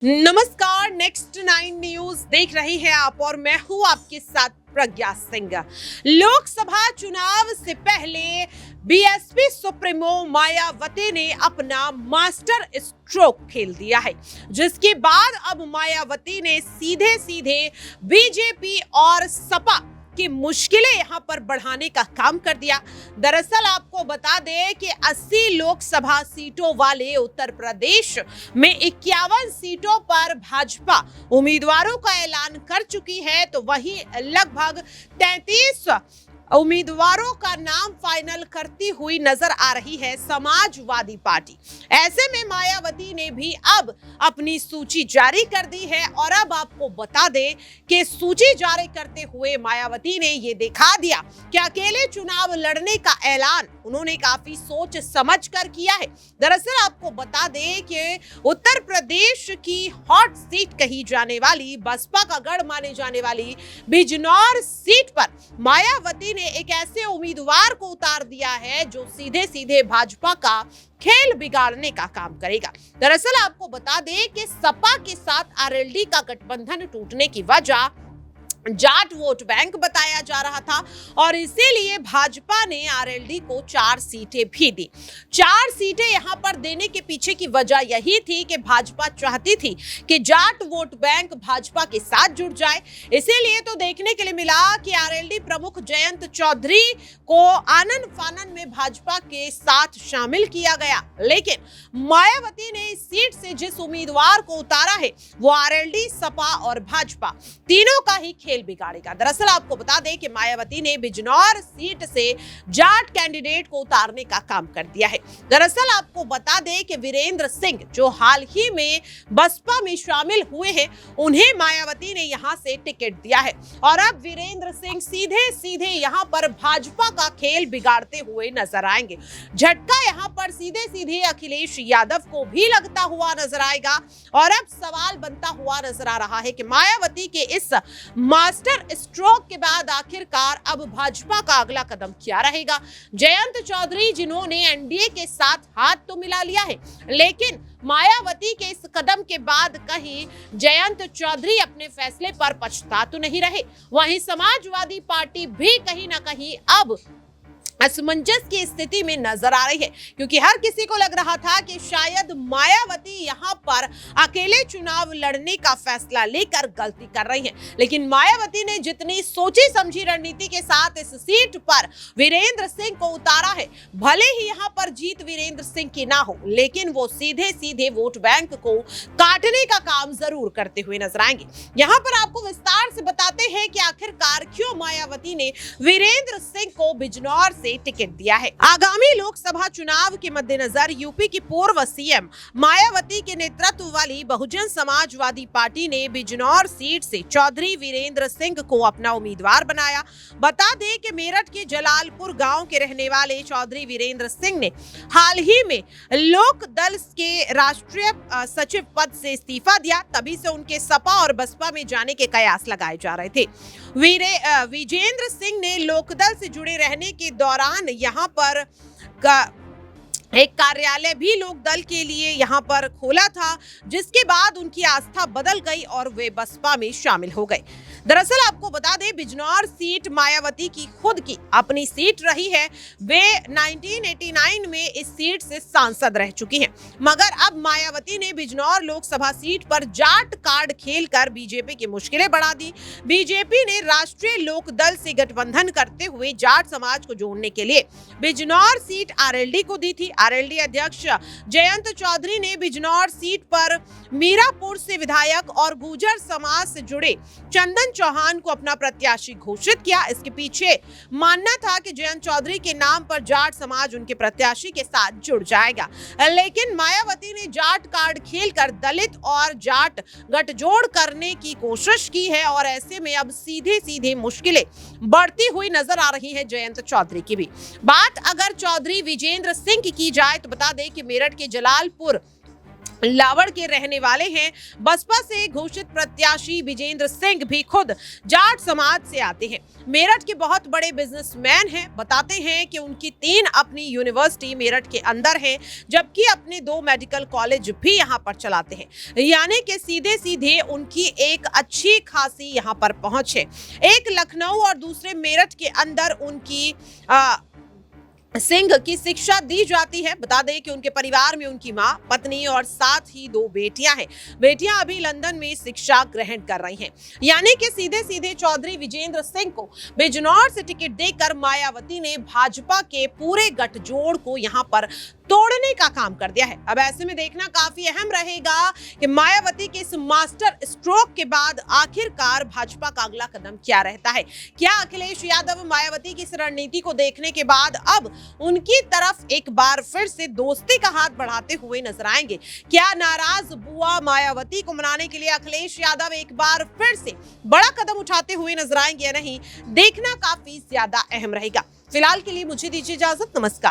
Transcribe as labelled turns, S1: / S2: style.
S1: नमस्कार, next 9 news देख रहे हैं आप और मैं हूं आपके साथ प्रज्ञा सिंह। लोकसभा चुनाव से पहले बीएसपी सुप्रीमो मायावती ने अपना मास्टर स्ट्रोक खेल दिया है, जिसके बाद अब मायावती ने सीधे सीधे बीजेपी और सपा की मुश्किलें यहां पर बढ़ाने का काम कर दिया। दरअसल आपको बता दें कि 80 लोकसभा सीटों वाले उत्तर प्रदेश में 51 सीटों पर भाजपा उम्मीदवारों का ऐलान कर चुकी है, तो वहीं लगभग 33 उम्मीदवारों का नाम फाइनल करती हुई नजर आ रही है समाजवादी पार्टी। ऐसे में मायावती ने भी अब अपनी सूची जारी कर दी है और अब आपको बता दें कि सूची जारी करते हुए मायावती ने ये दिखा दिया कि अकेले चुनाव लड़ने का ऐलान उन्होंने काफी सोच समझ कर किया है। दरअसल आपको बता दें कि उत्तर प्रदेश की हॉट सीट कही जाने वाली, बसपा का गढ़ माने जाने वाली बिजनौर सीट पर मायावती ने एक ऐसे उम्मीदवार को उतार दिया है जो सीधे सीधे भाजपा का खेल बिगाड़ने का काम करेगा। दरअसल आपको बता दें कि सपा के साथ आरएलडी का गठबंधन टूटने की वजह जाट वोट बैंक बताया जा रहा था और इसीलिए भाजपा ने आरएलडी को 4 सीटें भी दी। 4 सीटें यहां पर देने के पीछे की वजह यही थी कि भाजपा चाहती थी कि जाट वोट बैंक भाजपा के साथ जुड़ जाए। इसीलिए तो देखने के लिए मिला कि आरएलडी प्रमुख जयंत चौधरी को आनन फानन में भाजपा के साथ शामिल किया गया, लेकिन मायावती ने इस सीट से जिस उम्मीदवार को उतारा है वो आरएलडी, सपा और भाजपा तीनों का ही खेल बिगाड़ेगा। दरअसल आपको बता दें कि मायावती ने बिजनौर सीट से जाट कैंडिडेट को उतारने का काम कर दिया है। दरअसल आपको बता दें कि वीरेंद्र सिंह जो हाल ही में बसपा में शामिल हुए हैं, उन्हें मायावती ने यहां से टिकट दिया है और अब वीरेंद्र सिंह सीधे सीधे यहां पर भाजपा का खेल बिगाड़ते हुए नजर आएंगे। झटका यहां पर सीधे सीधे अखिलेश यादव को भी लगता हुआ नजर आएगा और अब सवाल बनता हुआ नजर आ रहा है कि मायावती के इस मास्टर स्ट्रोक के बाद आखिरकार अब भाजपा का अगला कदम क्या रहेगा। जयंत चौधरी जिन्होंने एनडीए के साथ हाथ तो मिला लिया है, लेकिन मायावती के इस कदम के बाद कहीं जयंत चौधरी अपने फैसले पर पछता तो नहीं रहे। वहीं समाजवादी पार्टी भी कहीं ना कहीं अब असमंजस की स्थिति में नजर आ रही है, क्योंकि हर किसी को लग रहा था कि शायद मायावती यहां पर अकेले चुनाव लड़ने का फैसला लेकर गलती कर रही हैं। लेकिन मायावती ने जितनी सोची समझी रणनीति के साथ इस सीट पर वीरेंद्र सिंह को उतारा है, भले ही यहां पर जीत वीरेंद्र सिंह की ना हो, लेकिन वो सीधे सीधे वोट बैंक को काटने का काम जरूर करते हुए नजर आएंगे। यहां पर आपको विस्तार से बताते हैं कि आखिरकार क्यों मायावती ने वीरेंद्र सिंह को बिजनौर से टिकट दिया है। आगामी लोकसभा चुनाव के मद्देनजर यूपी की पूर्व सीएम मायावती के नेतृत्व वाली बहुजन समाजवादी पार्टी ने बिजनौर सीट से चौधरी वीरेंद्र सिंह को अपना उम्मीदवार बनाया। बता दें कि मेरठ के जलालपुर गांव के रहने वाले चौधरी वीरेंद्र सिंह ने हाल ही में लोक दल के राष्ट्रीय सचिव पद से इस्तीफा दिया। तभी से उनके सपा और बसपा में जाने के कयास लगाए जा रहे थे। विजेंद्र सिंह ने लोकदल से जुड़े रहने के दौरान यहां पर एक कार्यालय भी लोक दल के लिए यहां पर खोला था, जिसके बाद उनकी आस्था बदल गई और वे बसपा में शामिल हो गए। दरअसल आपको बता दें बिजनौर सीट मायावती की खुद की अपनी सीट रही है। वे 1989 में इस सीट से सांसद रह चुकी हैं, मगर अब मायावती ने बिजनौर लोकसभा सीट पर जाट कार्ड खेलकर बीजेपी की मुश्किलें बढ़ा दी। बीजेपी ने राष्ट्रीय लोक दल से गठबंधन करते हुए जाट समाज को जोड़ने के लिए बिजनौर सीट आरएलडी को दी थी। आरएलडी अध्यक्ष जयंत चौधरी ने बिजनौर सीट पर मीरापुर से विधायक और गुर्जर समाज से जुड़े चंदन चौहान को अपना प्रत्याशी घोषित किया। इसके पीछे मानना था कि जयंत चौधरी के नाम पर जाट समाज उनके प्रत्याशी के साथ जुड़ जाएगा, लेकिन मायावती ने जाट कार्ड खेलकर दलित और जाट गठजोड़ करने की कोशिश की है और ऐसे में अब सीधे सीधे मुश्किलें बढ़ती हुई नजर आ रही है जयंत चौधरी की भी। बात अगर चौधरी विजेंद्र सिंह की जाए तो बता दें कि मेरठ के जलालपुर लावड़ के रहने वाले हैं। बसपा से घोषित प्रत्याशी विजेंद्र सिंह भी खुद जाट समाज से आते हैं। मेरठ के बहुत बड़े बिजनेसमैन हैं। बताते हैं कि उनकी 3 अपनी यूनिवर्सिटी मेरठ के अंदर है, जबकि अपने 2 मेडिकल कॉलेज भी यहां पर चलाते हैं। यानी कि सीधे सीधे उनकी एक अच्छी खासी यहां पर पहुंच है। एक लखनऊ और दूसरे मेरठ के अंदर उनकी सिंह की शिक्षा दी जाती है। बता दें कि उनके परिवार में उनकी मां, पत्नी और साथ ही 2 बेटियां हैं। बेटियां अभी लंदन में शिक्षा ग्रहण कर रही हैं। यानी कि सीधे सीधे चौधरी विजेंद्र सिंह को बिजनौर से टिकट देकर मायावती ने भाजपा के पूरे गठजोड़ को यहां पर तोड़ने का काम कर दिया है। अब ऐसे में देखना काफी अहम रहेगा कि मायावती के इस मास्टर स्ट्रोक के बाद आखिरकार भाजपा का अगला कदम क्या रहता है। क्या अखिलेश यादव मायावती की इस रणनीति को देखने के बाद अब उनकी तरफ एक बार फिर से दोस्ती का हाथ बढ़ाते हुए नजर आएंगे? क्या नाराज बुआ मायावती को मनाने के लिए अखिलेश यादव एक बार फिर से बड़ा कदम उठाते हुए नजर आएंगे या नहीं, देखना काफी ज्यादा अहम रहेगा। फिलहाल के लिए मुझे दीजिए इजाजत। नमस्कार।